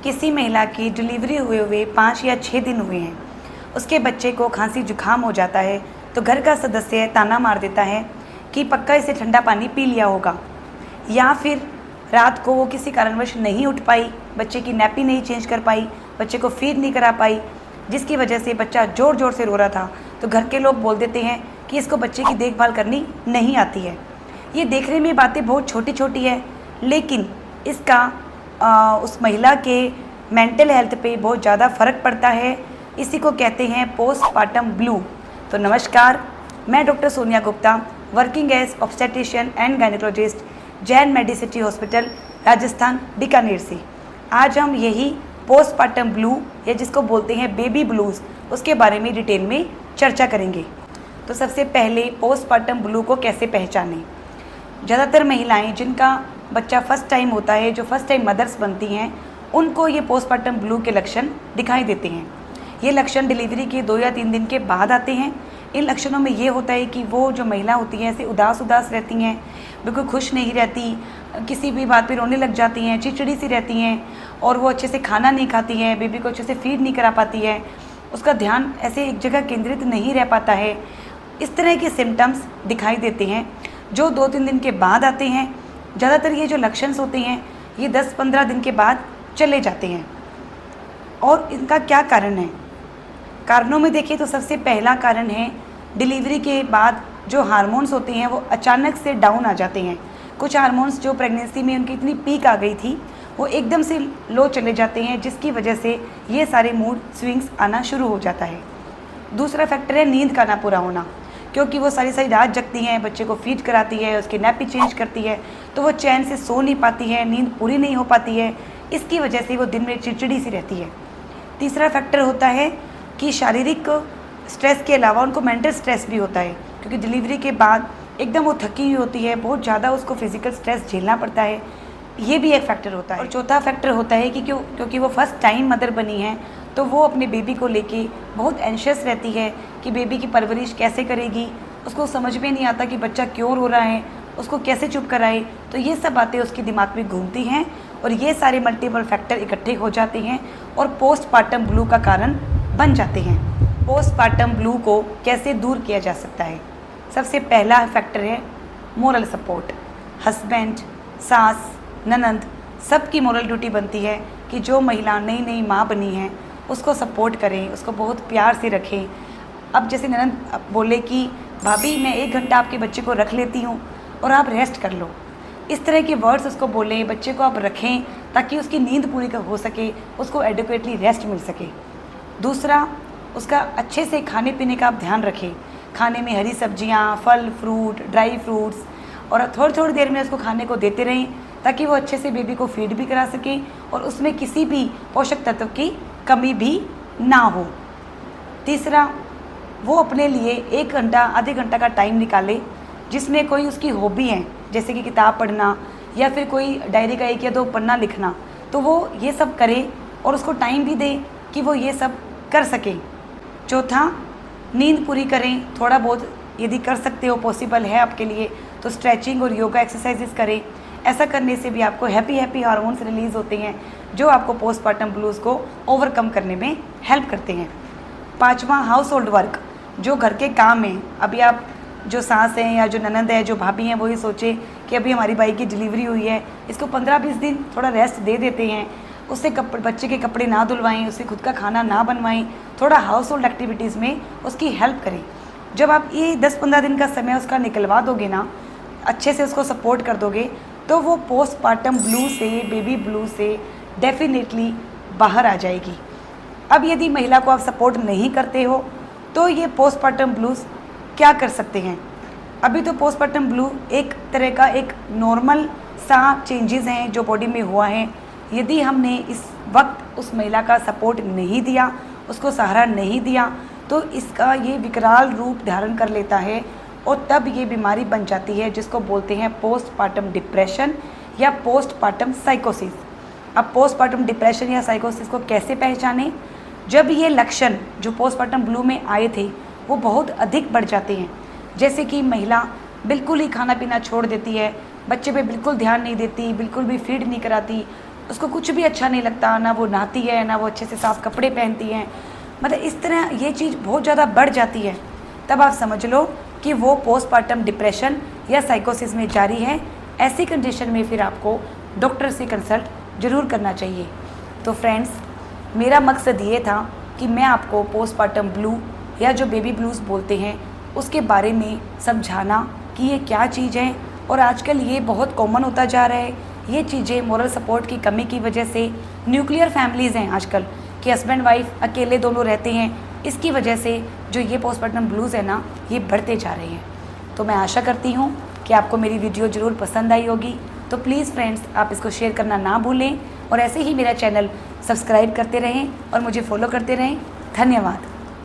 किसी महिला की डिलीवरी हुए हुए 5 या 6 दिन हुए हैं, उसके बच्चे को खांसी जुकाम हो जाता है तो घर का सदस्य ताना मार देता है कि पक्का इसे ठंडा पानी पी लिया होगा, या फिर रात को वो किसी कारणवश नहीं उठ पाई, बच्चे की नैपी नहीं चेंज कर पाई, बच्चे को फीड नहीं करा पाई, जिसकी वजह से बच्चा ज़ोर ज़ोर से रो रहा था, तो घर के लोग बोल देते हैं कि इसको बच्चे की देखभाल करनी नहीं आती है। ये देखने में बातें बहुत छोटी छोटी है, लेकिन इसका उस महिला के मेंटल हेल्थ पे बहुत ज़्यादा फ़र्क पड़ता है। इसी को कहते हैं पोस्टपार्टम ब्लू। तो नमस्कार, मैं doctor Sonia Gupta, working as obstetrician and gynaecologist, Jain Medicity hospital, Rajasthan, Bikaner से। आज हम यही पोस्टपार्टम ब्लू या जिसको बोलते हैं बेबी ब्लूज़, उसके बारे में डिटेल में चर्चा करेंगे। तो सबसे पहले पोस्टपार्टम ब्लू को कैसे पहचानें। ज़्यादातर महिलाएं जिनका बच्चा फर्स्ट टाइम होता है, जो फर्स्ट टाइम मदर्स बनती हैं, उनको ये पोस्टपार्टम ब्लू के लक्षण दिखाई देते हैं। ये लक्षण डिलीवरी के 2 या 3 दिन के बाद आते हैं। इन लक्षणों में ये होता है कि वो जो महिला होती है ऐसे उदास रहती हैं, बिल्कुल खुश नहीं रहती, किसी भी बात पे रोने लग जाती हैं, चिड़चिड़ी सी रहती हैं, और वो अच्छे से खाना नहीं खाती हैं, बेबी को अच्छे से फीड नहीं करा पाती है, उसका ध्यान ऐसे एक जगह केंद्रित नहीं रह पाता है। इस तरह के सिम्टम्स दिखाई देते हैं जो 2-3 दिन के बाद आते हैं। ज़्यादातर ये जो लक्षण होते हैं ये 10-15 दिन के बाद चले जाते हैं। और इनका क्या कारण है? कारणों में देखिए तो सबसे पहला कारण है डिलीवरी के बाद जो हार्मोन्स होते हैं वो अचानक से डाउन आ जाते हैं। कुछ हार्मोन्स जो प्रेगनेंसी में उनकी इतनी पीक आ गई थी वो एकदम से लो चले जाते हैं, जिसकी वजह से ये सारे मूड स्विंग्स आना शुरू हो जाता है। दूसरा फैक्टर है नींद का ना पूरा होना, क्योंकि वो सारी सारी रात जगती हैं, बच्चे को फीड कराती है, उसकी नैपी चेंज करती है, तो वो चैन से सो नहीं पाती है, नींद पूरी नहीं हो पाती है। इसकी वजह से वो दिन में चिड़चिड़ी सी रहती है। तीसरा फैक्टर होता है कि शारीरिक स्ट्रेस के अलावा उनको मेंटल स्ट्रेस भी होता है, क्योंकि डिलीवरी के बाद एकदम वो थकी हुई होती है, बहुत ज़्यादा उसको फिजिकल स्ट्रेस झेलना पड़ता है। ये भी एक फैक्टर होता है। और चौथा फैक्टर होता है कि क्योंकि वो फर्स्ट टाइम मदर बनी है, तो वो अपने बेबी को लेके बहुत एंशियस रहती है कि बेबी की परवरिश कैसे करेगी। उसको समझ में नहीं आता कि बच्चा क्यों रो रहा है, उसको कैसे चुप कराए। तो ये सब बातें उसके दिमाग में घूमती हैं और ये सारे मल्टीपल फैक्टर इकट्ठे हो जाते हैं और पोस्टपार्टम ब्लू का कारण बन जाते हैं। पोस्टपार्टम ब्लू को कैसे दूर किया जा सकता है? सबसे पहला फैक्टर है मोरल सपोर्ट। हस्बैंड, सास, ननंद, सबकी मोरल ड्यूटी बनती है कि जो महिला नई नई माँ बनी है उसको सपोर्ट करें, उसको बहुत प्यार से रखें। अब जैसे ननंद बोले कि भाभी मैं 1 घंटा आपके बच्चे को रख लेती हूँ और आप रेस्ट कर लो, इस तरह के वर्ड्स उसको बोलें, बच्चे को आप रखें ताकि उसकी नींद पूरी हो सके, उसको एडिक्वेटली रेस्ट मिल सके। दूसरा, उसका अच्छे से खाने पीने का आप ध्यान रखें। खाने में हरी सब्जियाँ, फल, फ्रूट, ड्राई फ्रूट्स, और थोड़ी थोड़ी देर में उसको खाने को देते रहें ताकि वो अच्छे से बेबी को फीड भी करा सकें और उसमें किसी भी पोषक तत्व की कमी भी ना हो। तीसरा, वो अपने लिए 1 घंटा, आधे घंटा का टाइम निकाले जिसमें कोई उसकी हॉबी है, जैसे कि किताब पढ़ना या फिर कोई डायरी का 1 या 2 पन्ना लिखना, तो वो ये सब करे और उसको टाइम भी दे कि वो ये सब कर सके। चौथा, नींद पूरी करें। थोड़ा बहुत यदि कर सकते हो, पॉसिबल है आपके लिए, तो स्ट्रेचिंग और योगा एक्सरसाइजेस करें। ऐसा करने से भी आपको हैप्पी हार्मोन्स रिलीज़ होते हैं जो आपको पोस्टपार्टम ब्लूज़ को ओवरकम करने में हेल्प करते हैं। पाँचवा, हाउस होल्ड वर्क, जो घर के काम हैं। अभी आप जो सास हैं या जो ननंद है, जो भाभी हैं, वो ये सोचे कि अभी हमारी बाई की डिलीवरी हुई है, इसको 15-20 दिन थोड़ा रेस्ट दे देते हैं, उससे बच्चे के कपड़े ना धुलवाएं, उससे खुद का खाना ना बनवाएं, थोड़ा हाउस होल्ड एक्टिविटीज़ में उसकी हेल्प करें। जब आप ये 10-15 दिन का समय उसका निकलवा दोगे ना, अच्छे से उसको सपोर्ट कर दोगे, तो वो पोस्टपार्टम ब्लू से, बेबी ब्लू से डेफिनेटली बाहर आ जाएगी। अब यदि महिला को आप सपोर्ट नहीं करते हो तो ये पोस्टपार्टम ब्लूज़ क्या कर सकते हैं? अभी तो पोस्टपार्टम ब्लू एक तरह का एक नॉर्मल सा चेंजेस हैं जो बॉडी में हुआ है। यदि हमने इस वक्त उस महिला का सपोर्ट नहीं दिया, उसको सहारा नहीं दिया, तो इसका ये विकराल रूप धारण कर लेता है और तब ये बीमारी बन जाती है जिसको बोलते हैं पोस्टपार्टम डिप्रेशन या पोस्टपार्टम साइकोसिस। अब पोस्टपार्टम डिप्रेशन या साइकोसिस को कैसे पहचानें? जब ये लक्षण जो पोस्टपार्टम ब्लू में आए थे वो बहुत अधिक बढ़ जाते हैं, जैसे कि महिला बिल्कुल ही खाना पीना छोड़ देती है, बच्चे पे बिल्कुल ध्यान नहीं देती, बिल्कुल भी फीड नहीं कराती, उसको कुछ भी अच्छा नहीं लगता, ना वो नहाती है, ना वो अच्छे से साफ़ कपड़े पहनती हैं, मतलब इस तरह ये चीज़ बहुत ज़्यादा बढ़ जाती है, तब आप समझ लो कि वो पोस्टपार्टम डिप्रेशन या साइकोसिस में जारी है। ऐसी कंडीशन में फिर आपको डॉक्टर से कंसल्ट ज़रूर करना चाहिए। तो फ्रेंड्स, मेरा मकसद ये था कि मैं आपको पोस्टपार्टम ब्लू या जो बेबी ब्लूज़ बोलते हैं उसके बारे में समझाना कि ये क्या चीज़ है। और आजकल ये बहुत कॉमन होता जा रहा है। ये चीज़ें मोरल सपोर्ट की कमी की वजह से, न्यूक्लियर फैमिलीज़ हैं आजकल कि हस्बैंड वाइफ अकेले दोनों रहते हैं, इसकी वजह से जो ये पोस्टपार्टम ब्लूज़ है ना, ये बढ़ते जा रहे हैं। तो मैं आशा करती हूँ कि आपको मेरी वीडियो ज़रूर पसंद आई होगी। तो प्लीज़ फ्रेंड्स, आप इसको शेयर करना ना भूलें और ऐसे ही मेरा चैनल सब्सक्राइब करते रहें और मुझे फॉलो करते रहें। धन्यवाद।